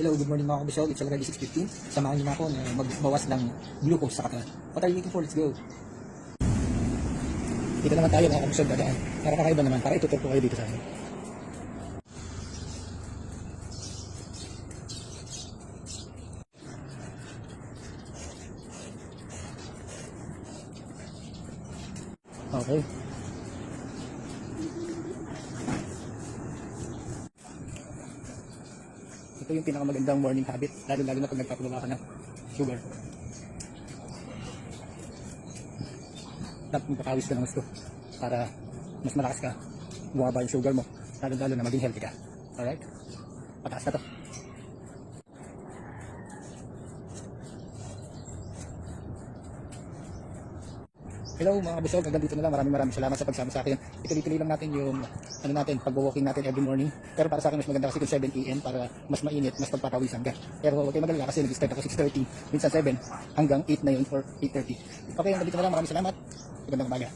Hello, good morning mga kabisol. It's already 6:15. Samahan niyo na ako na magbawas ng glucose sa katawan. What are you waiting for? Let's go. Dito naman tayo mga kabisol dadaan. Para kakaiba naman, para itutur ko kayo dito sa akin. Okay. Ito yung pinakamagandang morning habit, lalo-lalo na pag nagpapagawa ka ng sugar. Dapat magpapawis ka ng gusto para mas malakas ka, bumaba yung sugar mo, lalo-lalo na maging healthy ka. Alright? Pataas na to. Hello mga kabisog, hanggang dito na lang. Maraming salamat sa pagsama sa akin. Ituloy-tuloy lang natin yung pag-walking natin every morning. Pero para sa akin mas maganda kasi kung 7 AM para mas mainit, mas pagpapawisan ka. Pero huwag kayo magalala kasi nag-start ako 6:30, minsan 7 hanggang 8 na yun or 8:30. Okay, hanggang dito na lang. Maraming salamat. Magandang umaga.